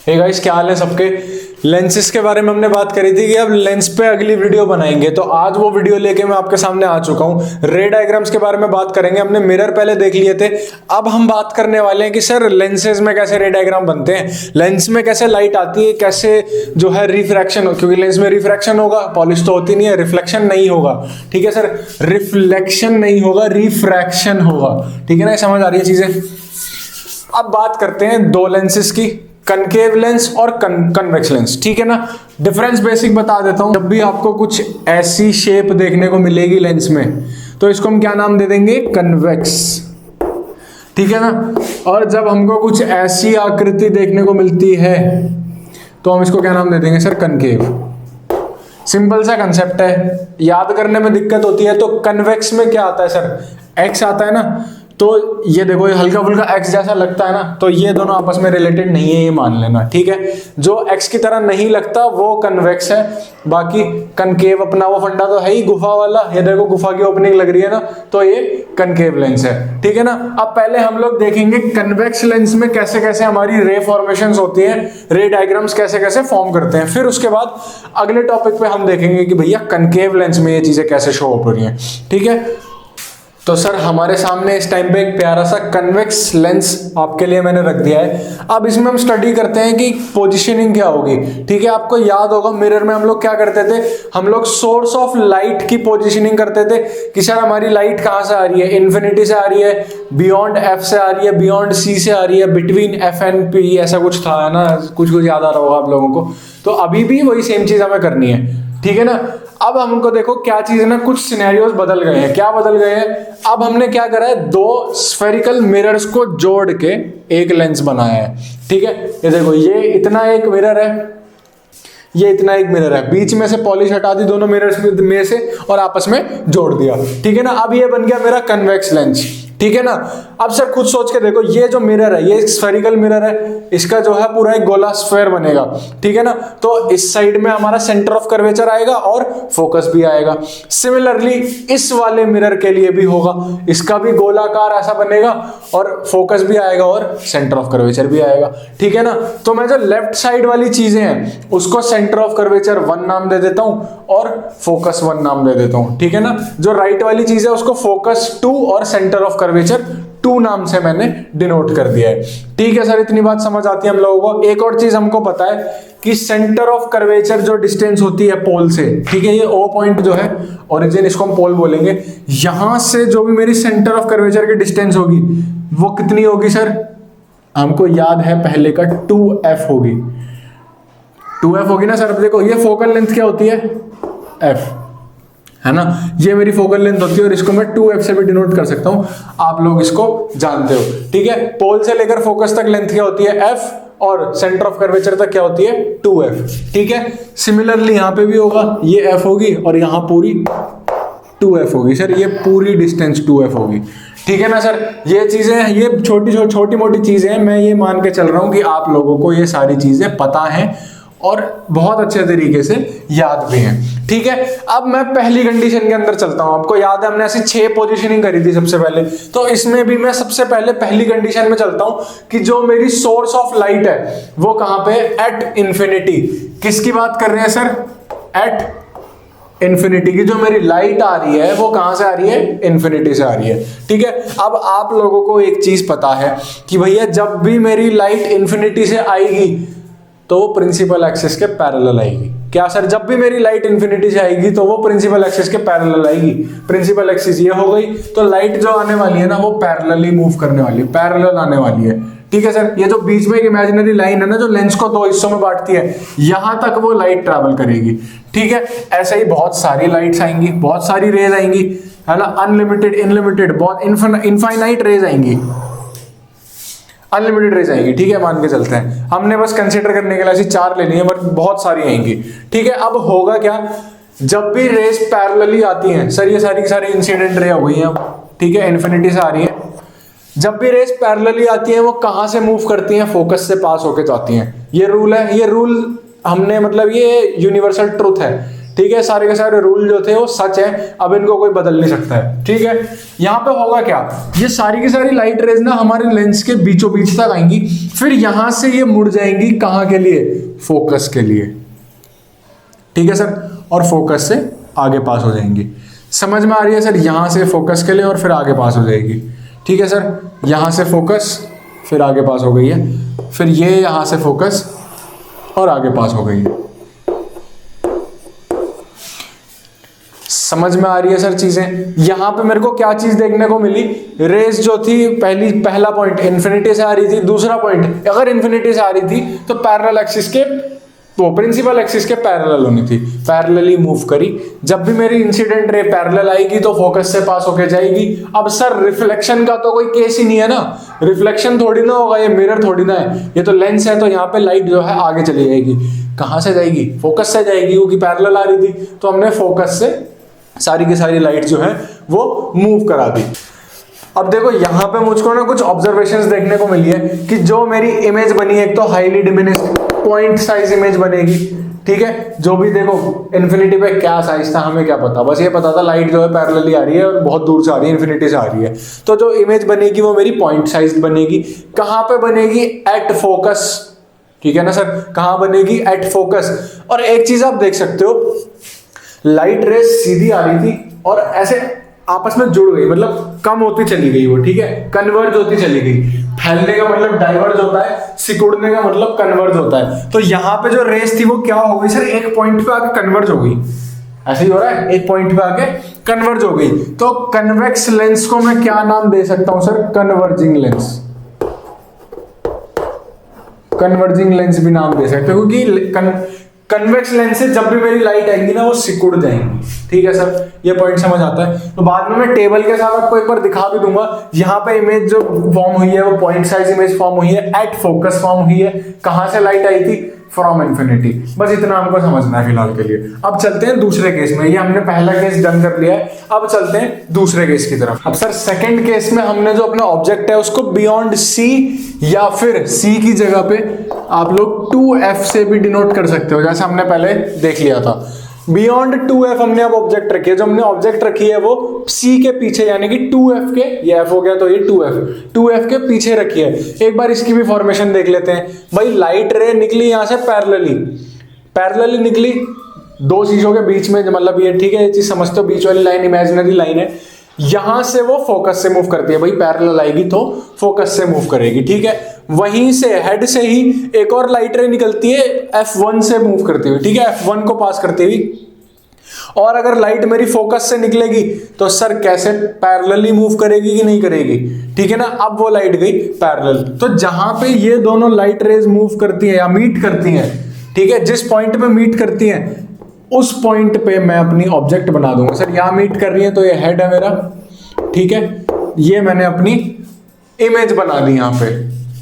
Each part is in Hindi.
हे गाइस, क्या हाल है सबके। लेंसेज के बारे में हमने बात करी थी कि अब लेंस पे अगली वीडियो बनाएंगे, तो आज वो वीडियो लेके मैं आपके सामने आ चुका हूँ। रे डायग्राम्स के बारे में बात करेंगे। हमने मिरर पहले देख लिए थे, अब हम बात करने वाले हैं कि सर लेंसेज में कैसे रे डायग्राम बनते हैं, लेंस में कैसे लाइट आती है, कैसे जो है रिफ्रैक्शन, क्योंकि लेंस में रिफ्रैक्शन होगा, पॉलिश तो होती नहीं है, रिफ्लेक्शन नहीं होगा। ठीक है सर, रिफ्लेक्शन नहीं होगा, रिफ्रैक्शन होगा। ठीक है ना, समझ आ रही है चीजें। अब बात करते हैं दो लेंसेज की, कनकेव लेंस और कन्वेक्स लेंस। ठीक है ना, डिफरेंस बेसिक बता देता हूं। जब भी आपको कुछ ऐसी शेप देखने को मिलेगी लेंस में, तो इसको हम क्या नाम दे देंगे, कन्वेक्स। ठीक है ना, और जब हमको कुछ ऐसी आकृति देखने को मिलती है तो हम इसको क्या नाम दे देंगे, सर, कनकेव। सिंपल सा कंसेप्ट है, याद करने में दिक्कत होती है। तो कन्वेक्स में क्या आता है सर, एक्स आता है ना, तो ये देखो, ये हल्का फुल्का एक्स जैसा लगता है ना, तो ये दोनों आपस में रिलेटेड नहीं है, ये मान लेना। ठीक है, जो एक्स की तरह नहीं लगता वो कन्वेक्स है। बाकी कनकेव अपना वो फंडा तो है ही गुफा वाला, ये देखो गुफा की ओपनिंग लग रही है ना, तो ये कनकेव लेंस है। ठीक है ना, अब पहले हम लोग देखेंगे कन्वेक्स लेंस में कैसे कैसे हमारी रे फॉर्मेशंस होती हैं, रे डायग्राम्स कैसे कैसे फॉर्म करते हैं। फिर उसके बाद अगले टॉपिक पे हम देखेंगे कि भैया कनकेव लेंस में ये चीजें कैसे शो अप हो रही हैं। ठीक है, तो सर हमारे सामने इस टाइम पे एक प्यारा सा कन्वेक्स लेंस आपके लिए मैंने रख दिया है। अब इसमें हम स्टडी करते हैं कि पोजीशनिंग क्या होगी। ठीक है, आपको याद होगा मिरर में हम लोग क्या करते थे, हम लोग सोर्स ऑफ लाइट की पोजीशनिंग करते थे कि सर हमारी लाइट कहाँ से आ रही है, इन्फिनिटी से आ रही है, बियॉन्ड एफ से आ रही है, बियॉन्ड सी से आ रही है, बिटवीन एफ एंड पी, ऐसा कुछ था ना, कुछ याद आ रहा होगा आप लोगों को। तो अभी भी वही सेम चीज हमें करनी है। ठीक है ना, अब हमको देखो क्या चीज है ना, कुछ सिनेरियोस बदल गए हैं। क्या बदल गए हैं, अब हमने क्या करा है, दो स्फेरिकल मिरर्स को जोड़ के एक लेंस बनाया है। ठीक है, ये देखो, ये इतना एक मिरर है, ये इतना एक मिरर है, बीच में से पॉलिश हटा दी दोनों मिरर्स में से और आपस में जोड़ दिया। ठीक है ना, अब ये बन गया मेरा कन्वेक्स लेंस। ठीक है ना, अब सर खुद सोच के देखो, ये जो मिरर है ये स्फेरिकल मिरर है, इसका जो है पूरा एक गोला स्फेयर बनेगा। ठीक है ना, तो इस साइड में हमारा सेंटर ऑफ कर्वेचर आएगा और फोकस भी आएगा। सिमिलरली इस वाले मिरर के लिए भी होगा, इसका भी गोलाकार ऐसा बनेगा और फोकस भी आएगा और सेंटर ऑफ कर्वेचर भी आएगा। ठीक है ना, तो मैं जो लेफ्ट साइड वाली चीजें हैं उसको सेंटर ऑफ कर्वेचर 1 नाम दे देता हूं और फोकस 1 नाम दे देता हूं। ठीक है ना, जो राइट वाली चीज है उसको फोकस 2 और सेंटर ऑफ कर्वेचर 2 नाम से मैंने डिनोट कर दिया है। ठीक है सर, इतनी बात समझ आती है हम लोगों को। एक और चीज हमको पता है कि सेंटर ऑफ कर्वेचर जो डिस्टेंस होती है पोल से, ठीक है, ये O पॉइंट जो है ओरिजिन, इसको हम पोल बोलेंगे, यहां से जो भी मेरी सेंटर ऑफ कर्वेचर की डिस्टेंस होगी वो कितनी होगी सर, हमको याद है पहले का 2f होगी। 2f होगी ना सर। अब देखो, ये फोकल लेंथ क्या होती है, f है ना, ये मेरी फोकल लेंथ होती है और इसको मैं 2f से भी डिनोट कर सकता हूं, आप लोग इसको जानते हो। ठीक है, पोल से लेकर फोकस तक लेंथ क्या होती है, f, और सेंटर ऑफ कर्वेचर तक क्या होती है, 2f। ठीक है, सिमिलरली यहां पे भी होगा, ये f होगी और यहां पूरी 2f होगी। सर ये पूरी डिस्टेंस 2f होगी। ठीक है ना सर, ये चीजें, ये छोटी मोटी चीजें हैं, मैं ये मान के चल रहा हूं कि आप लोगों को ये सारी चीजें पता हैं और बहुत अच्छे तरीके से याद भी हैं। ठीक है, अब मैं पहली कंडीशन के अंदर चलता हूं। आपको याद है हमने ऐसी 6 पोजीशनिंग करी थी सबसे पहले, तो इसमें भी मैं सबसे पहले पहली कंडीशन में चलता हूं कि जो मेरी सोर्स ऑफ लाइट है वो कहां पे, एट इंफिनिटी। किसकी बात कर रहे हैं सर, एट इंफिनिटी की जो मेरी लाइट आ रही है वो कहां से आ रही है, इंफिनिटी से आ रही है। ठीक है, अब आप लोगों को एक चीज पता है कि भैया जब भी मेरी लाइट इंफिनिटी से आएगी तो वो प्रिंसिपल एक्सिस के पैरेलल आएगी। क्या सर, जब भी मेरी लाइट इंफिनिटी से आएगी तो वो प्रिंसिपल एक्सिस के पैरेलल आएगी। प्रिंसिपल एक्सिस ये हो गई, तो लाइट जो आने वाली है ना वो पैरेलली मूव करने वाली है, पैरेलल आने वाली है। ठीक है सर, ये जो बीच में एक इमेजिनरी लाइन है ना जो लेंस को 2 हिस्सों में बांटती है, यहां तक वो लाइट ट्रैवल करेगी। ठीक है, ऐसे ही बहुत सारी लाइट्स आएंगी, बहुत सारी रेज आएंगी, है ना, अनलिमिटेड, इनलिमिटेड, बहुत इनफाइनाइट रेज आएंगी, अनलिमिटेड रेज आएंगी। ठीक है, मान के चलते हैं, हमने बस कंसीडर करने के लिए ऐसी 4 लेनी है, बट बहुत सारी आएंगी। ठीक है, अब होगा क्या, जब भी रेज पैरेलली आती हैं, सर ये सारी की सारी इंसिडेंट रे हो गई हैं, ठीक है, इन्फिनिटी से आ रही है। जब भी रेज पैरेलली आती हैं वो कहां से मूव करती हैं, फोकस से पास होके जाती हैं। ये रूल है, ये रूल हमने, मतलब ये यूनिवर्सल ट्रुथ है। ठीक है, सारे के सारे रूल जो थे वो सच है, अब इनको कोई बदल नहीं सकता है। ठीक है, यहाँ पे होगा क्या, ये सारी की सारी लाइट रेज ना हमारे लेंस के बीचों बीच तक आएंगी, फिर यहां से ये मुड़ जाएंगी कहां के लिए, फोकस के लिए। ठीक है सर, और फोकस से आगे पास हो जाएंगी। समझ में आ रही है सर, यहां से फोकस के लिए और फिर आगे पास हो जाएगी। ठीक है सर, यहां से फोकस फिर आगे पास हो गई है, फिर ये यहां से फोकस और आगे पास हो गई है। समझ में आ रही है सर चीजें। यहां पे मेरे को क्या चीज देखने को मिली, रेस जो थी पहला पॉइंट इन्फिनिटी से आ रही थी, दूसरा पॉइंट अगर इन्फिनिटी से आ रही थी तो पैरेलल एक्सिस के, वो प्रिंसिपल एक्सिस के पैरेलल होनी थी, पैरेलली मूव करी। जब भी मेरी इंसिडेंट रे पैरेलल आएगी तो फोकस से पास होके जाएगी। अब सर रिफ्लेक्शन का तो कोई केस ही नहीं है ना, रिफ्लेक्शन थोड़ी ना होगा, ये मिरर थोड़ी ना है, ये तो लेंस है, तो यहाँ पे लाइट जो है आगे चली जाएगी। कहां से जाएगी, फोकस से जाएगी, क्योंकि पैरेलल आ रही थी, तो हमने फोकस से सारी की सारी लाइट जो है वो मूव करा दी। अब देखो यहाँ पे मुझको ना कुछ ऑब्जर्वेशंस देखने को मिली है कि जो मेरी इमेज बनी है, एक तो highly diminished point size image बनेगी। ठीक है, जो भी देखो इन्फिनिटी पे क्या साइज था हमें क्या पता, बस ये पता था लाइट जो है पैरेलली आ रही है और बहुत दूर से आ रही है, इन्फिनिटी से आ रही है। तो जो इमेज बनेगी वो मेरी पॉइंट साइज बनेगी। कहाँ पे बनेगी, एट फोकस। ठीक है ना सर, कहाँ बनेगी, एट फोकस। और एक चीज आप देख सकते हो, लाइट रेस सीधी आ रही थी और ऐसे आपस में जुड़ गई, मतलब कम होती चली गई वो। ठीक है, कन्वर्ज होती चली गई। फैलने का मतलब डाइवर्ज होता है, सिकुड़ने का मतलब कन्वर्ज होता है। तो यहाँ पे जो रेस थी वो क्या हो गई सर, एक पॉइंट पे आके कन्वर्ज हो गई। ऐसे ही हो रहा है, एक पॉइंट पे आके कन्वर्ज हो गई। तो कन्वेक्स लेंस को मैं क्या नाम दे सकता हूं sir, converging lens. Converging lens भी नाम दे सकते हो, क्योंकि कन्वेक्स लेंस से जब भी मेरी लाइट आएगी ना वो सिकुड़ जाएंगी। ठीक है सर, ये पॉइंट समझ आता है। तो बाद में मैं टेबल के साथ आपको एक बार दिखा भी दूंगा। यहाँ पे इमेज जो फॉर्म हुई है वो पॉइंट साइज इमेज फॉर्म हुई है, एट फोकस फॉर्म हुई है। कहां से लाइट आई थी, फ्रॉम इन्फिनिटी। बस इतना हमको समझना है फिलहाल के लिए। अब चलते हैं दूसरे केस में, ये हमने पहला केस डन कर लिया है, अब चलते हैं दूसरे केस की तरफ। अब सर सेकंड केस में हमने जो अपना ऑब्जेक्ट है उसको बियॉन्ड सी या फिर सी की जगह पे आप लोग 2f से भी डिनोट कर सकते हो, जैसे हमने पहले देख लिया था। बियॉन्ड 2f हमने अब ऑब्जेक्ट रखी है, जो हमने ऑब्जेक्ट रखी है वो c के पीछे, यानी कि 2f के, ये f हो गया तो ये 2f के पीछे रखी है। एक बार इसकी भी फॉर्मेशन देख लेते हैं। भाई लाइट रे निकली यहां से पैरेलली निकली दो चीजों के बीच में, मतलब ये ठीक है, ये चीज समझते हो, बीच वाली लाइन इमेजिनरी लाइन है। यहां से वो फोकस से मूव करती है, भाई पैरेलल आएगी तो फोकस से मूव करेगी। ठीक है, वहीं से हेड से ही एक और लाइट रे निकलती है f1 से मूव करती हुई। ठीक है, f1 को पास करती हुई। और अगर लाइट मेरी फोकस से निकलेगी तो सर कैसे, पैरेलली मूव करेगी कि नहीं करेगी। ठीक है ना, अब वो लाइट गई पैरेलल। तो जहां पे ये दोनों लाइट रेज मूव करती है या मीट करती हैं, ठीक है, जिस पॉइंट पे मीट करती हैं उस पॉइंट पे मैं अपनी ऑब्जेक्ट बना दूंगा। सर यहां मीट कर रही है तो ये हेड है मेरा। ठीक है, ये मैंने अपनी इमेज बना दी यहां पे।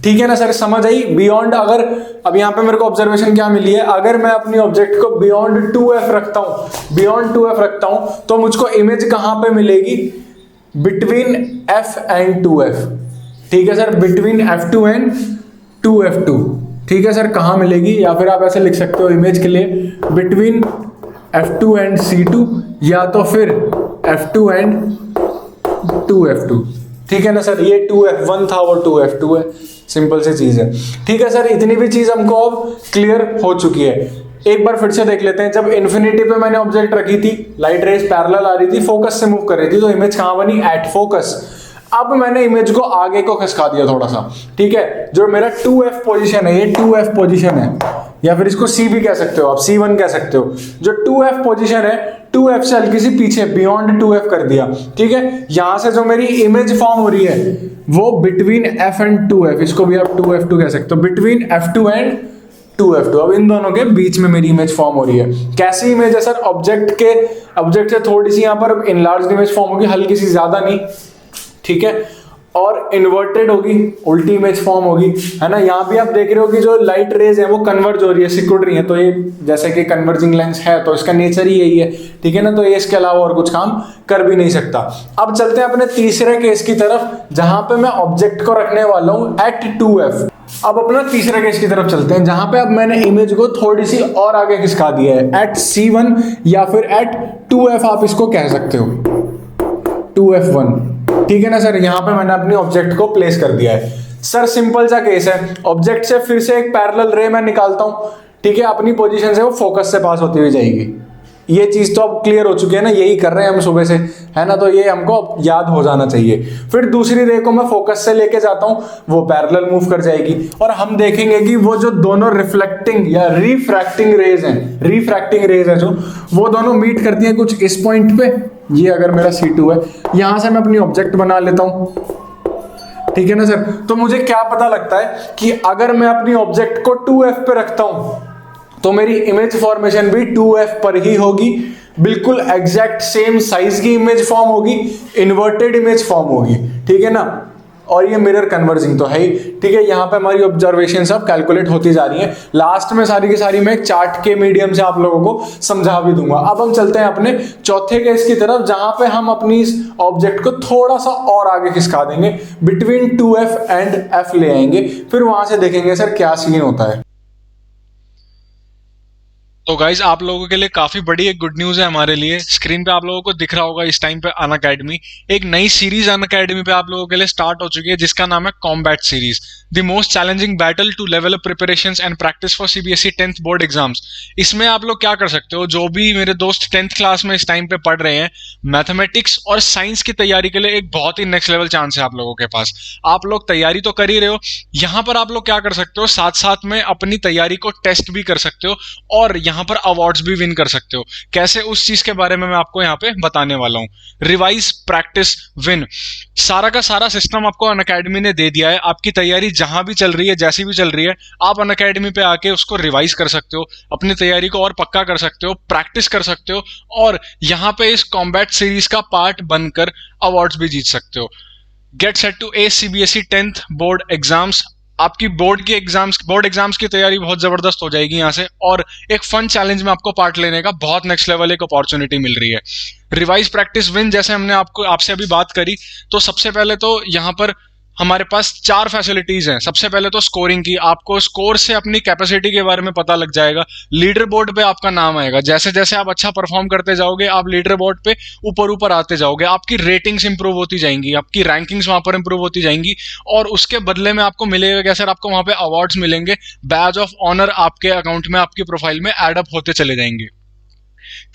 ठीक है ना सर, समझ आई। बियॉन्ड, अगर अब यहां पे मेरे को ऑब्जर्वेशन क्या मिली है, अगर मैं अपनी ऑब्जेक्ट को बियॉन्ड 2f रखता हूं, तो मुझको इमेज कहां पे मिलेगी, बिटवीन f एंड 2f। ठीक है sir, between f2 and 2f2। ठीक है सर, कहां मिलेगी, या फिर आप ऐसे लिख सकते हो इमेज के लिए, बिटवीन f2 एंड c2, या तो फिर f2 एंड 2f2। ठीक है ना सर, ये 2f1 था वो 2f2 है, सिंपल सी चीज है। ठीक है सर, इतनी भी चीज हमको अब क्लियर हो चुकी है। एक बार फिर से देख लेते हैं। जब इन्फिनिटी पे मैंने ऑब्जेक्ट रखी थी, लाइट रेज पैरेलल आ रही थी, फोकस से मूव कर रही थी, तो इमेज कहां बनी, एट फोकस। अब मैंने इमेज को आगे को खिसका दिया थोड़ा सा। ठीक है, जो मेरा 2f पोजीशन है, ये 2f पोजीशन है, या फिर इसको c भी कह सकते हो आप, c1 कह सकते हो। जो 2f पोजीशन है, 2f से हल्की सी पीछे, बियॉन्ड 2f कर दिया। ठीक है, यहां से जो मेरी इमेज फॉर्म हो रही है वो बिटवीन f एंड 2f, इसको भी आप 2f2 कह सकते हो, बिटवीन f2 एंड 2f2। अब इन दोनों के बीच में मेरी इमेज फॉर्म हो रही है। कैसी इमेज है सर, ऑब्जेक्ट से थोड़ी सी यहां पर इनलार्ज इमेज फॉर्म होगी, हल्की सी, ज्यादा नहीं। ठीक है, और इन्वर्टेड होगी, उल्टी इमेज फॉर्म होगी, है ना। यहाँ भी आप देख रहे हो कि जो लाइट रेज है वो कन्वर्ज हो रही है, सिकुड़ रही है। तो ये जैसे कि कन्वर्जिंग लेंस है तो इसका नेचर ही यही है। ठीक है ना, तो ये इसके अलावा और कुछ काम कर भी नहीं सकता। अब चलते हैं अपने तीसरे केस की तरफ, जहां पे मैं ऑब्जेक्ट को रखने वाला हूं एट 2f। अब अपना तीसरा केस की तरफ चलते हैं, जहां पे अब मैंने इमेज को थोड़ी सी और आगे खिसका दिया है, एट C1 या फिर एट 2F आप इसको कह सकते हो, 2F1, ठीक है ना सर। यहां पे मैंने अपनी ऑब्जेक्ट को प्लेस कर दिया है। सर सिंपल सा केस है, ऑब्जेक्ट से फिर से एक पैरेलल रे मैं निकालता हूं, ठीक है, अपनी पोजीशन से वो फोकस से पास होती हुई जाएगी। ये चीज तो अब क्लियर हो चुकी है ना, यही कर रहे हैं हम सुबह से, है ना, तो ये हमको याद हो जाना चाहिए। फिर दूसरी रे को मैं फोकस से लेके जाता हूं, वो पैरेलल मूव कर जाएगी, और हम देखेंगे कि वो जो दोनों रिफ्लेक्टिंग या रिफ्रैक्टिंग रेज हैं जो, वो दोनों मीट करती हैं कुछ इस पॉइंट पे। ये अगर मेरा C2 है, यहां से मैं अपनी ऑब्जेक्ट बना लेता हूं, ठीक है ना सर। तो मुझे क्या पता लगता है कि अगर मैं अपनी ऑब्जेक्ट को 2F पे रखता हूं तो मेरी इमेज फॉर्मेशन भी 2F पर ही होगी, बिल्कुल एग्जैक्ट सेम साइज की इमेज फॉर्म होगी, इन्वर्टेड इमेज फॉर्म होगी, ठीक है ना। और ये मिरर कन्वर्जिंग तो है ही, ठीक है। यहां पे हमारी ऑब्जर्वेशन सब कैलकुलेट होती जा रही है। लास्ट में सारी की सारी मैं एक चार्ट के मीडियम से आप लोगों को समझा भी दूंगा। अब हम चलते हैं अपने चौथे केस की तरफ, जहां पे हम अपनी इस ऑब्जेक्ट को थोड़ा सा और आगे खिसका देंगे, बिटवीन 2F एंड F ले आएंगे, फिर वहां से देखेंगे सर क्या सीन होता है। तो गाइज आप लोगों के लिए काफी बड़ी एक गुड न्यूज है हमारे लिए। स्क्रीन पे आप लोगों को दिख रहा होगा इस टाइम पे अनअकैडमी, एक नई सीरीज अनअकैडमी पे आप लोगों के लिए स्टार्ट हो चुकी है, जिसका नाम है combat series, the most challenging battle to level up preparations and practice for CBSE 10th board exams. इसमें आप लोग क्या कर सकते हो, जो भी मेरे दोस्त 10th क्लास में इस टाइम पे पढ़ रहे हैं, मैथमेटिक्स और साइंस की तैयारी के लिए एक बहुत ही नेक्स्ट लेवल चांस है आप लोगों के पास। आप लोग तैयारी तो कर ही रहे हो, यहाँ पर आप लोग क्या कर सकते हो, साथ साथ में अपनी तैयारी को टेस्ट भी कर सकते हो और यहाँ पर अवार्ड्स भी विन कर सकते हो। कैसे, उस चीज के बारे में मैं आपको यहाँ पे बताने वाला हूँ। रिवाइज, प्रैक्टिस, विन, सारा का सारा सिस्टम आपको अनअकैडमी ने दे दिया है। आपकी तैयारी जहां भी चल रही है, जैसी भी चल रही है, आप अनअकैडमी पे आके उसको रिवाइज कर सकते हो, अपनी तैयारी को और पक्का कर सकते हो, प्रैक्टिस कर सकते हो, और यहाँ पे इस कॉम्बैट सीरीज का पार्ट बनकर अवार्ड्स भी जीत सकते हो। Get set to ace CBSE 10th board exams. आपकी बोर्ड एग्जाम्स की तैयारी बहुत जबरदस्त हो जाएगी यहाँ से, और एक फन चैलेंज में आपको पार्ट लेने का बहुत नेक्स्ट लेवल एक अपॉर्चुनिटी मिल रही है। रिवाइज, प्रैक्टिस, विन, जैसे हमने आपसे अभी बात करी, तो सबसे पहले तो यहाँ पर हमारे पास 4 फैसिलिटीज हैं। सबसे पहले तो स्कोरिंग की, आपको स्कोर से अपनी कैपेसिटी के बारे में पता लग जाएगा, लीडर बोर्ड पे आपका नाम आएगा। जैसे जैसे आप अच्छा परफॉर्म करते जाओगे, आप लीडर बोर्ड पे ऊपर ऊपर आते जाओगे, आपकी रेटिंग्स इंप्रूव होती जाएंगी, आपकी रैंकिंग्स वहां पर इंप्रूव होती जाएंगी, और उसके बदले में आपको मिलेगा क्या सर, आपको वहां पे अवार्ड्स मिलेंगे, बैज ऑफ ऑनर आपके अकाउंट में, आपकी प्रोफाइल में एड अप होते चले जाएंगे।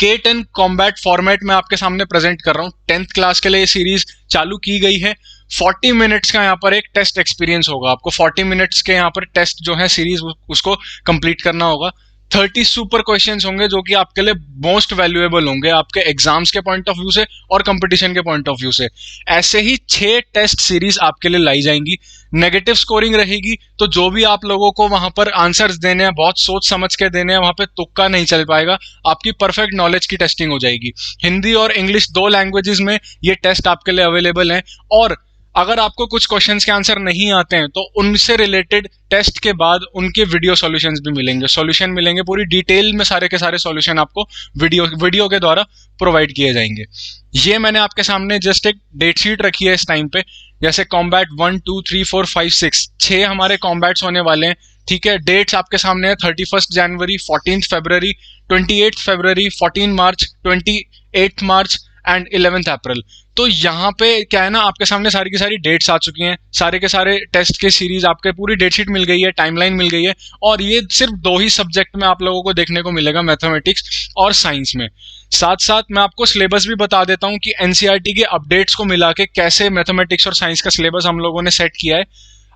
K10 कॉम्बैट फॉर्मेट में आपके सामने प्रेजेंट कर रहा हूं। 10th क्लास के लिए ये सीरीज चालू की गई है। 40 मिनट्स का यहाँ पर एक टेस्ट एक्सपीरियंस होगा, आपको 40 मिनट्स के यहाँ पर टेस्ट जो है सीरीज उसको कंप्लीट करना होगा। 30 सुपर क्वेश्चंस होंगे जो कि आपके लिए मोस्ट वैल्यूएबल होंगे, आपके एग्जाम्स के पॉइंट ऑफ व्यू से और कंपटीशन के पॉइंट ऑफ व्यू से। ऐसे ही 6 टेस्ट सीरीज आपके लिए लाई जाएंगी। नेगेटिव स्कोरिंग रहेगी, तो जो भी आप लोगों को वहां पर आंसर्स देने हैं, बहुत सोच समझ के देने हैं, वहां पे तुक्का नहीं चल पाएगा, आपकी परफेक्ट नॉलेज की टेस्टिंग हो जाएगी। हिंदी और इंग्लिश 2 लैंग्वेजेस में ये टेस्ट आपके लिए अवेलेबल है, और अगर आपको कुछ क्वेश्चंस के आंसर नहीं आते हैं तो उनसे रिलेटेड टेस्ट के बाद उनके वीडियो सॉल्यूशंस भी मिलेंगे, सॉल्यूशन मिलेंगे, पूरी डिटेल में सारे के सारे सॉल्यूशन आपको वीडियो के द्वारा प्रोवाइड किए जाएंगे। ये मैंने आपके सामने जस्ट एक डेट शीट रखी है इस टाइम पे, जैसे कॉम्बैट 1 2 3 4 5 6 हमारे कॉम्बैट्स होने वाले हैं, ठीक है। डेट्स आपके सामने है 31 जनवरी, 14 फरवरी, 28 फरवरी, 14 मार्च, 28 मार्च एंड 11 अप्रैल। तो यहाँ पे क्या है ना, आपके सामने सारी की सारी डेट्स आ चुकी हैं, सारे के सारे टेस्ट के सीरीज, आपके पूरी डेट शीट मिल गई है, टाइमलाइन मिल गई है, और ये सिर्फ 2 ही सब्जेक्ट में आप लोगों को देखने को मिलेगा, मैथमेटिक्स और साइंस में। साथ साथ मैं आपको सिलेबस भी बता देता हूँ कि NCERT के अपडेट्स को मिला के कैसे मैथमेटिक्स और साइंस का सिलेबस हम लोगों ने सेट किया है।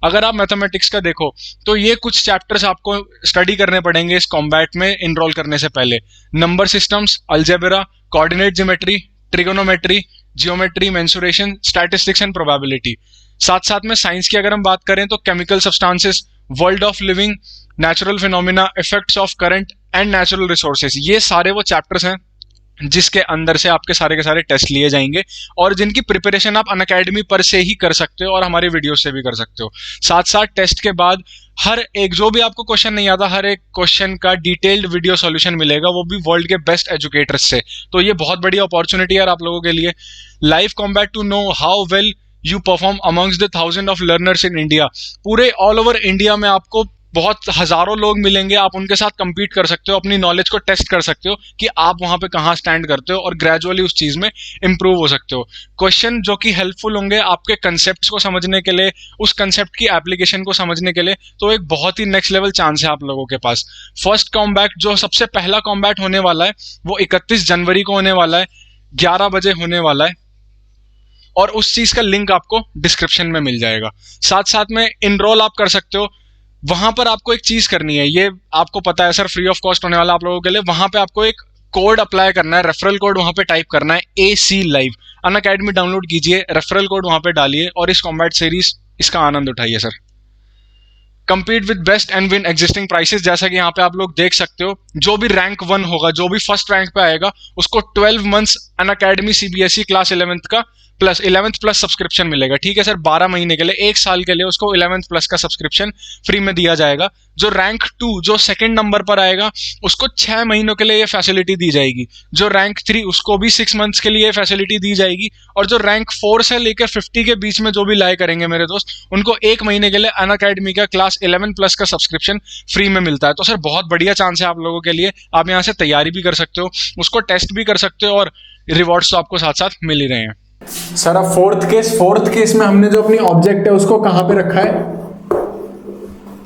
अगर आप मैथमेटिक्स का देखो तो ये कुछ चैप्टर्स आपको स्टडी करने पड़ेंगे इस कॉम्बैट में इनरोल करने से पहले। Number systems, algebra, coordinate geometry, trigonometry, geometry, mensuration, statistics and probability. साथ साथ में साइंस की अगर हम बात करें तो chemical substances, world of living, natural phenomena, effects of current and natural resources, ये सारे वो चैप्टर्स हैं जिसके अंदर से आपके सारे के सारे टेस्ट लिए जाएंगे, और जिनकी प्रिपरेशन आप अनअकैडमी पर से ही कर सकते हो और हमारे वीडियो से भी कर सकते हो। साथ साथ टेस्ट के बाद हर एक जो भी आपको क्वेश्चन नहीं आता, हर एक क्वेश्चन का डिटेल्ड वीडियो सॉल्यूशन मिलेगा, वो भी वर्ल्ड के बेस्ट एजुकेटर्स से। तो ये बहुत बड़ी अपॉर्चुनिटी है आप लोगों के लिए। Live combat to know how well you perform amongst the 1000 of learners in India. पूरे ऑल ओवर इंडिया में आपको बहुत हजारों लोग मिलेंगे, आप उनके साथ compete कर सकते हो, अपनी नॉलेज को टेस्ट कर सकते हो कि आप वहां पे कहाँ स्टैंड करते हो, और ग्रेजुअली उस चीज में इंप्रूव हो सकते हो। क्वेश्चन जो कि हेल्पफुल होंगे आपके कंसेप्ट को समझने के लिए, उस कंसेप्ट की एप्लीकेशन को समझने के लिए, तो एक बहुत ही नेक्स्ट लेवल चांस है आप लोगों के पास। फर्स्ट कॉम्बैट, जो सबसे पहला कॉम्बैट होने वाला है, वो 31 जनवरी को होने वाला है, 11 बजे होने वाला है, और उस चीज का लिंक आपको डिस्क्रिप्शन में मिल जाएगा। साथ साथ में इनरोल आप कर सकते हो। वहां पर आपको एक चीज करनी है, ये आपको पता है सर फ्री ऑफ कॉस्ट होने वाला आप लोगों के लिए। वहां पे आपको एक कोड अप्लाई करना है, रेफरल कोड वहां पे टाइप करना है, AC लाइव। अनअकैडमी डाउनलोड कीजिए, रेफरल कोड वहां पे डालिए और इस कॉम्बैट सीरीज इसका आनंद उठाइए sir. compete with best and win existing prices। जैसा कि यहाँ पे आप लोग देख सकते हो, जो भी रैंक 1 होगा, जो भी फर्स्ट रैंक पे आएगा, उसको 12 months Unacademy CBSE class 11th का प्लस 11th प्लस सब्सक्रिप्शन मिलेगा। ठीक है सर, 12 महीने के लिए, 1 साल के लिए उसको 11th प्लस का सब्सक्रिप्शन फ्री में दिया जाएगा। जो रैंक 2, जो सेकंड नंबर पर आएगा, उसको 6 महीनों के लिए ये फैसिलिटी दी जाएगी। जो रैंक 3, उसको भी 6 मंथ्स के लिए फैसिलिटी दी जाएगी। और जो रैंक 4 से लेकर 50 के बीच में जो भी लाए करेंगे मेरे दोस्त, उनको 1 महीने के लिए अनअकैडमी का क्लास 11 प्लस का सब्सक्रिप्शन फ्री में मिलता है। तो सर बहुत बढ़िया चांस है आप लोगों के लिए, आप यहाँ से तैयारी भी कर सकते हो, उसको टेस्ट भी कर सकते हो, और रिवॉर्ड्स तो आपको साथ साथ मिल ही रहे हैं। सर अब फोर्थ केस में हमने जो अपनी ऑब्जेक्ट है उसको कहां पे रखा है?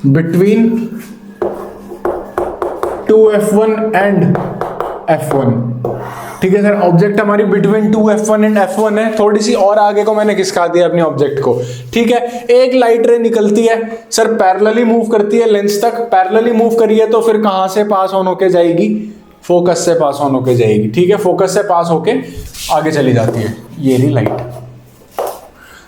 Between 2F1 and F1। ठीक है सर, ऑब्जेक्ट हमारी बिटवीन 2F1 एंड F1 है। थोड़ी सी और आगे को मैंने खिसका दिया अपनी ऑब्जेक्ट को। ठीक है, एक लाइट रे निकलती है सर, पैरेलली मूव करती है लेंस तक। पैरेलली मूव करी है तो फिर कहां से पास ऑन होके जाएगी? फोकस से पास ऑन होके जाएगी। ठीक है, फोकस से पास होके आगे चली जाती है, ये रही लाइट।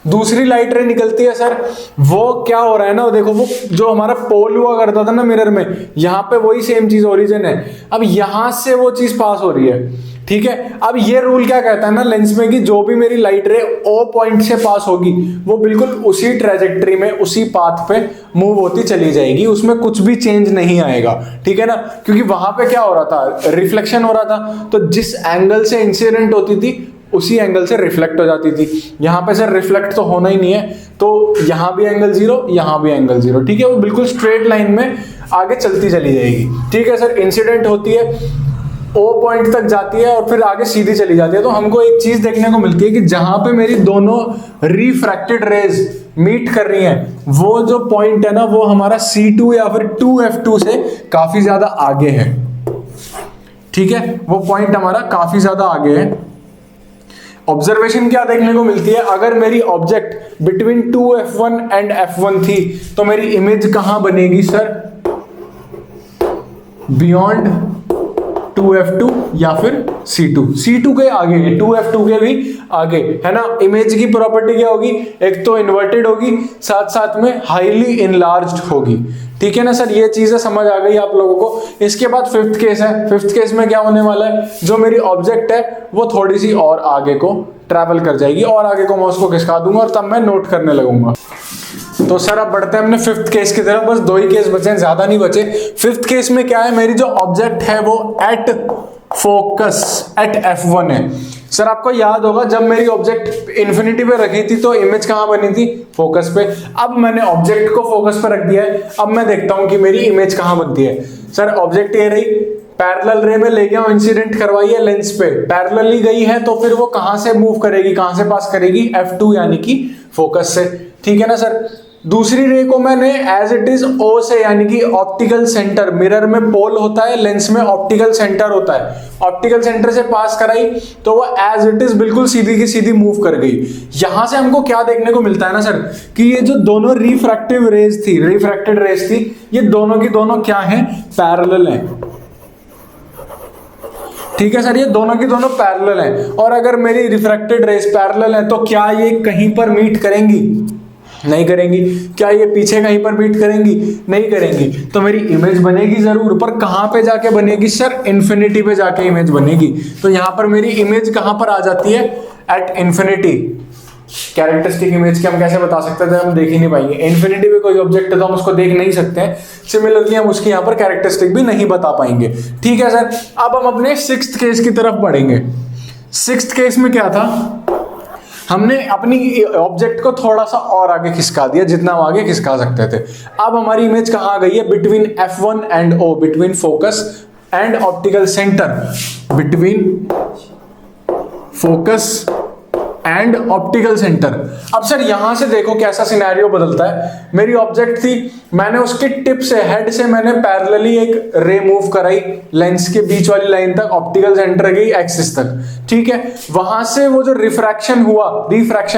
दूसरी लाइट रे निकलती है सर, वो क्या हो रहा है ना, देखो वो जो हमारा पोल हुआ करता था ना मिरर में, यहां पे वही सेम चीज ओरिजिन है। अब यहां से वो चीज पास हो रही है। ठीक है, अब ये रूल क्या कहता है ना लेंस में, कि जो भी मेरी लाइट रे O पॉइंट से पास होगी, वो बिल्कुल उसी ट्रेजेक्ट्री में, उसी पाथ पे मूव होती चली जाएगी, उसमें कुछ भी चेंज नहीं आएगा। ठीक है ना, क्योंकि वहां पे क्या हो रहा था, रिफ्लेक्शन हो रहा था, तो जिस एंगल से इंसिडेंट होती थी उसी एंगल से रिफ्लेक्ट हो जाती थी। यहां पे सर रिफ्लेक्ट तो होना ही नहीं है, तो यहां भी एंगल 0, यहां भी एंगल 0। ठीक है, वो बिल्कुल स्ट्रेट लाइन में आगे चलती चली जाएगी। ठीक है सर, इंसिडेंट होती है, O पॉइंट तक जाती है और फिर आगे सीधी चली जाती है। तो हमको एक चीज देखने को मिलती है कि जहां पे मेरी दोनों रिफ्रैक्टेड रेज मीट कर रही हैं, वो जो पॉइंट है ना, वो हमारा C2 या फिर 2F2 से काफी ज्यादा आगे है। ठीक है, वो पॉइंट हमारा काफी ज्यादा आगे है। ऑब्जर्वेशन क्या देखने को मिलती है, अगर मेरी object between 2F1 and F1 थी, तो मेरी इमेज कहां बनेगी सर? बियॉन्ड 2F2 या फिर C2 के आगे, 2F2 के भी आगे, है ना। इमेज की प्रॉपर्टी क्या होगी? एक तो इन्वर्टेड होगी, साथ साथ में हाईली इनलार्ज्ड होगी। ठीक है ना सर, ये चीजें समझ आ गई आप लोगों को। इसके बाद फिफ्थ केस है। फिफ्थ केस में क्या होने वाला है, जो मेरी ऑब्जेक्ट है वो थोड़ी सी और आगे को ट्रैवल कर जाएगी, और आगे को मैं उसको खिसका दूंगा और तब मैं नोट करने लगूंगा। तो सर अब बढ़ते हैं अपने फिफ्थ केस की तरफ। बस 2 ही केस बचे हैं, ज्यादा नहीं बचे। फिफ्थ केस में क्या है, मेरी जो ऑब्जेक्ट है वो एट फोकस एट F1 है। सर आपको याद होगा, जब मेरी ऑब्जेक्ट इन्फिनिटी पे रखी थी तो इमेज कहां बनी थी? फोकस पे। अब मैंने ऑब्जेक्ट को फोकस पे रख दिया है, अब मैं देखता हूं कि मेरी इमेज कहां बनती है। सर ऑब्जेक्ट ये रही, पैरेलल रे में ले गया हूं, इंसिडेंट करवाई है लेंस पे, पैरेलली गई है, तो फिर वो कहां से मूव करेगी, कहां से पास करेगी? F2 यानी कि फोकस से। ठीक है ना सर। दूसरी रे को मैंने एज इट इज O से, यानी कि ऑप्टिकल सेंटर, मिरर में पोल होता है, लेंस में ऑप्टिकल सेंटर होता है, ऑप्टिकल सेंटर से पास कराई, तो वो एज इट इज बिल्कुल सीधी की सीधी मूव कर गई। यहां से हमको क्या देखने को मिलता है ना सर, कि ये जो दोनों रिफ्रैक्टिव रेज थी, रिफ्रैक्टेड रेज थी, ये दोनों की दोनों क्या है? पैरेलल है। ठीक है सर, ये दोनों की दोनों पैरेलल हैं। और अगर मेरी रिफ्रैक्टेड रेज पैरेलल है, तो क्या ये कहीं पर मीट करेंगी? नहीं करेंगी। क्या ये पीछे कहीं पर मीट करेंगी? नहीं करेंगी। तो मेरी इमेज बनेगी जरूर, पर कहां पे जाके बनेगी सर? इन्फिनिटी पे जाके इमेज बनेगी। तो यहां पर मेरी इमेज कहां पर आ जाती है? At infinity. कैरेक्टरिस्टिक इमेज के हम कैसे बता सकते थे, हम देख ही नहीं पाएंगे। इन्फिनिटी पे कोई ऑब्जेक्ट है तो हम उसको देख नहीं सकते हैं, सिमिलरली हम उसकी यहाँ पर कैरेक्टरिस्टिक भी नहीं बता पाएंगे। ठीक है सर, अब हम अपने सिक्स्थ केस की तरफ बढ़ेंगे। सिक्स्थ केस में क्या था, हमने अपनी ऑब्जेक्ट को थोड़ा सा और आगे खिसका दिया, जितना हम आगे खिसका सकते थे। अब हमारी इमेज कहाँ आ गई है? Between F1 and O, between focus and optical centre, between focus and optical centre. अब सर यहां से देखो कैसा सिनेरियो बदलता है। मेरी ऑब्जेक्ट थी, मैंने उसके टिप से, हेड से मैंने पैरेलली एक रे मूव कराई लेंस के बीच वाली लाइन तक, ऑप्टिकल सेंटर गई एक्सिस तक, ठीक है। वहां से वो जो रिफ्रैक्शन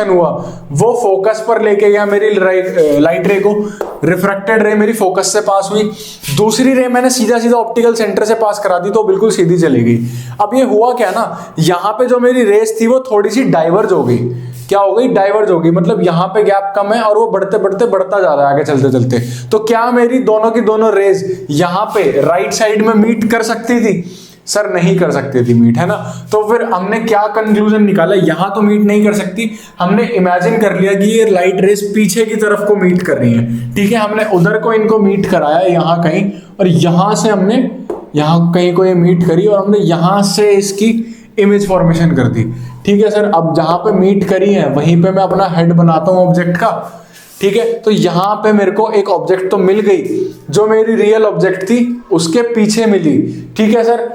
हुआ वो फोकस पर लेके गया मेरी लाइट रे को, रिफ्रैक्टेड रे मेरी फोकस से पास हुई। दूसरी रे मैंने सीधा सीधा ऑप्टिकल सेंटर से पास करा दी तो बिल्कुल सीधी चली गई। अब ये हुआ क्या ना, यहाँ पे जो मेरी रेस थी वो थोड़ी सी डाइवर्ज हो गई। क्या हो गई? डाइवर्ज हो गई, मतलब यहाँ पे गैप कम है और वो बढ़ते बढ़ते बढ़ता जा रहा है आगे चलते चलते। तो क्या मेरी दोनों की दोनों रेज यहाँ पे राइट साइड में मीट कर सकती थी? सर नहीं कर सकती थी मीट, है ना। तो फिर हमने क्या कंक्लूजन निकाला? यहां तो मीट नहीं कर सकती, हमने इमेजिन कर लिया कि ये लाइट रेस पीछे की तरफ को मीट कर रही है, ठीक है। हमने उधर को इनको मीट कराया यहाँ कहीं, और यहां से हमने यहाँ कहीं को ये मीट करी और हमने यहां से इसकी इमेज फॉर्मेशन कर दी, ठीक है सर। अब जहां पे मीट करी है वहीं पे मैं अपना हेड बनाता हूं ऑब्जेक्ट का, ठीक है। तो यहां पे मेरे को एक ऑब्जेक्ट तो मिल गई जो मेरी रियल ऑब्जेक्ट थी उसके पीछे मिली, ठीक है सर।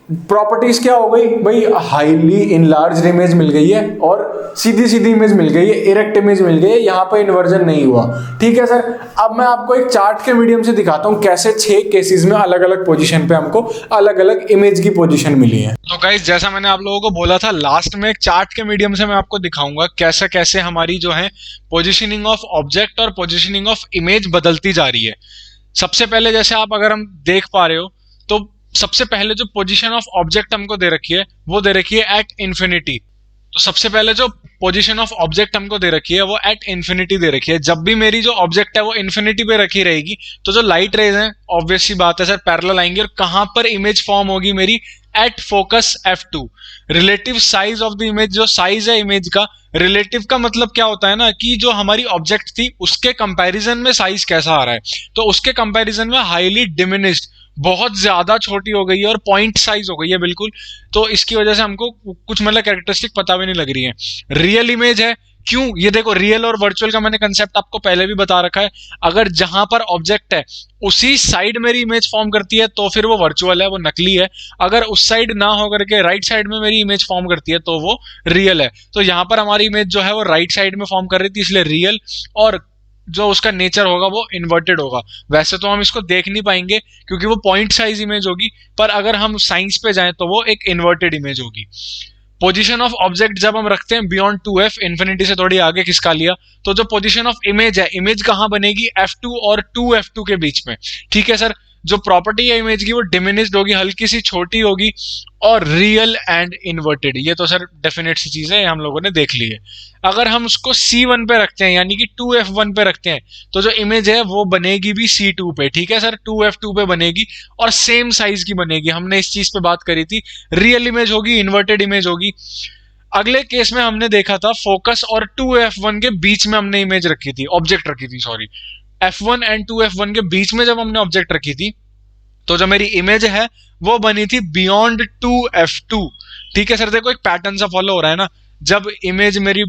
प्रॉपर्टीज क्या हो गई भाई? हाईली इनलार्ज इमेज मिल गई है और सीधी सीधी इमेज मिल गई है, इरेक्ट इमेज मिल गई है, यहाँ पे इन्वर्जन नहीं हुआ, ठीक है सर। अब मैं आपको एक चार्ट के मीडियम से दिखाता हूँ कैसे 6 केसेस में अलग अलग पोजीशन पे हमको अलग अलग इमेज की पोजीशन मिली है। तो गाइस, जैसा मैंने आप लोगों को बोला था, लास्ट में एक चार्ट के मीडियम से मैं आपको दिखाऊंगा कैसे कैसे हमारी जो है पोजीशनिंग ऑफ ऑब्जेक्ट और पोजीशनिंग ऑफ इमेज बदलती जा रही है। सबसे पहले जैसे आप अगर हम देख पा रहे हो तो सबसे पहले जो पोजीशन ऑफ ऑब्जेक्ट हमको दे रखी है वो दे रखी है एट इन्फिनिटी। तो सबसे पहले जो पोजीशन ऑफ ऑब्जेक्ट हमको दे रखी है वो एट इन्फिनिटी दे रखी है। जब भी मेरी जो ऑब्जेक्ट है वो इन्फिनिटी पे रखी रहेगी तो जो लाइट रेज है ऑब्वियस सी बात है सर पैरेलल आएंगे, और कहां पर इमेज फॉर्म होगी मेरी? At focus F2। Relative size of the image, जो साइज है इमेज का, रिलेटिव का मतलब क्या होता है ना कि जो हमारी ऑब्जेक्ट थी उसके कंपैरिजन में साइज कैसा आ रहा है, तो उसके कंपैरिजन में हाईली डिमिनिश्ड, बहुत ज्यादा छोटी हो गई है और पॉइंट साइज हो गई है बिल्कुल। तो इसकी वजह से हमको कुछ मतलब कैरेक्टरिस्टिक पता भी नहीं लग रही है। रियल इमेज है, क्यों? ये देखो, रियल और वर्चुअल का मैंने कंसेप्ट आपको पहले भी बता रखा है। अगर जहां पर ऑब्जेक्ट है उसी साइड मेरी इमेज फॉर्म करती है तो फिर वो वर्चुअल है, वो नकली है। अगर उस साइड ना होकर के राइट साइड में मेरी इमेज फॉर्म करती है तो वो रियल है। तो यहाँ पर हमारी इमेज जो है वो राइट साइड में फॉर्म कर रही थी, इसलिए रियल, और जो उसका नेचर होगा वो इन्वर्टेड होगा। वैसे तो हम इसको देख नहीं पाएंगे क्योंकि वो पॉइंट साइज इमेज होगी, पर अगर हम साइंस पे जाएं तो वो एक इन्वर्टेड इमेज होगी। पोजीशन ऑफ ऑब्जेक्ट जब हम रखते हैं बियॉन्ड 2f, इन्फिनिटी से थोड़ी आगे खिसका लिया, तो जो पोजीशन ऑफ इमेज है, इमेज कहां बनेगी? F2 और 2f2 के बीच में, ठीक है सर। जो प्रॉपर्टी है इमेज की वो डिमिनिश्ड होगी, हल्की सी छोटी होगी, और रियल एंड इन्वर्टेड। ये तो सर डेफिनेट सी चीज है, हम लोगों ने देख ली है। अगर हम उसको C1 पे रखते हैं यानी कि 2f1 पे रखते हैं तो जो इमेज है वो बनेगी भी C2 पे, ठीक है सर। 2f2 पे बनेगी और सेम साइज की बनेगी। हमने इस चीज पे बात करी थी, रियल इमेज होगी, इन्वर्टेड इमेज होगी। अगले केस में हमने देखा था फोकस और 2f1 के बीच में हमने इमेज रखी थी, ऑब्जेक्ट रखी थी, सॉरी। F1 एंड 2f1 के बीच में जब हमने ऑब्जेक्ट रखी थी तो जो मेरी इमेज है वो बनी थी बियॉन्ड 2f2, ठीक है सर। देखो एक पैटर्न सा फॉलो हो रहा है ना, जब इमेज मेरी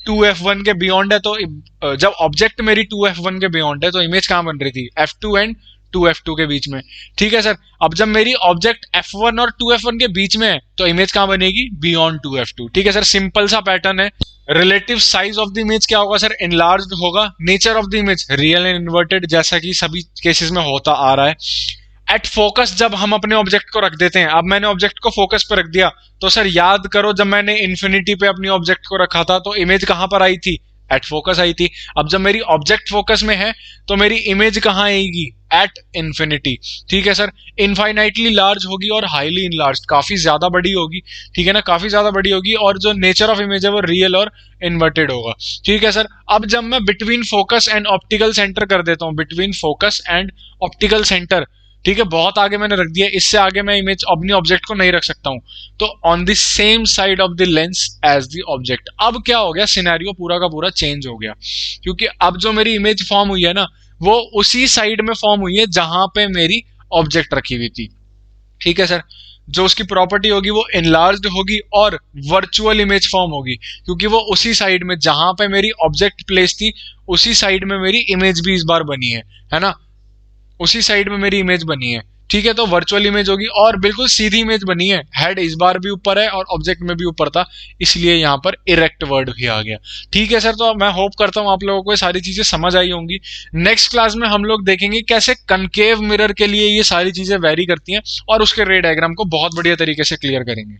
2f1 के बियॉन्ड है तो जब ऑब्जेक्ट मेरी 2f1 के बियॉन्ड है तो इमेज कहां बन रही थी? F2 एंड 2f2 के बीच में, ठीक है सर। अब जब मेरी ऑब्जेक्ट F1 और 2f1 के बीच में है तो इमेज कहां बनेगी? बियॉन्ड 2f2, ठीक है सर। सिंपल सा पैटर्न है। Relative size of the image क्या होगा सर? एनलार्ज्ड होगा। Nature of the image real and inverted, जैसा कि सभी केसेस में होता आ रहा है। एट फोकस जब हम अपने ऑब्जेक्ट को रख देते हैं, अब मैंने ऑब्जेक्ट को फोकस पे रख दिया तो सर याद करो जब मैंने इन्फिनिटी पे अपनी ऑब्जेक्ट को रखा था तो इमेज कहां पर आई थी? एट फोकस आई थी। अब जब मेरी ऑब्जेक्ट फोकस में है तो मेरी इमेज कहां आएगी? एट इन्फिनिटी, ठीक है सर। इनफाइनाइटली लार्ज होगी और हाईली इनलार्ज, काफी ज्यादा बड़ी होगी, ठीक है ना, काफी ज्यादा बड़ी होगी। और जो नेचर ऑफ इमेज है वो रियल और इन्वर्टेड होगा, ठीक है सर। अब जब मैं between focus and optical centre कर देता हूं, between focus and optical centre, ठीक है, बहुत आगे मैंने रख दिया, इससे आगे मैं इमेज अपनी ऑब्जेक्ट को नहीं रख सकता हूं। तो on the same side of the lens as the object. अब क्या हो गया? सिनेरियो पूरा का पूरा चेंज हो गया, क्योंकि अब जो मेरी इमेज फॉर्म हुई है ना वो उसी साइड में फॉर्म हुई है जहां पे मेरी ऑब्जेक्ट रखी हुई थी, ठीक है सर। जो उसकी प्रॉपर्टी होगी वो इनलार्ज्ड होगी और वर्चुअल इमेज फॉर्म होगी, क्योंकि वो उसी साइड में जहां पे मेरी ऑब्जेक्ट प्लेस थी उसी साइड में मेरी इमेज भी इस बार बनी है ना, उसी साइड में मेरी इमेज बनी है। ठीक है, तो वर्चुअल इमेज होगी और बिल्कुल सीधी इमेज बनी है, हेड इस बार भी ऊपर है और ऑब्जेक्ट में भी ऊपर था, इसलिए यहाँ पर इरेक्ट वर्ड भी आ गया। ठीक है सर, तो मैं होप करता हूँ आप लोगों को ये सारी चीजें समझ आई होंगी। नेक्स्ट क्लास में हम लोग देखेंगे कैसे कनकेव मिरर के लिए ये सारी चीजें वेरी करती हैं और उसके रे डायग्राम को बहुत बढ़िया तरीके से क्लियर करेंगे।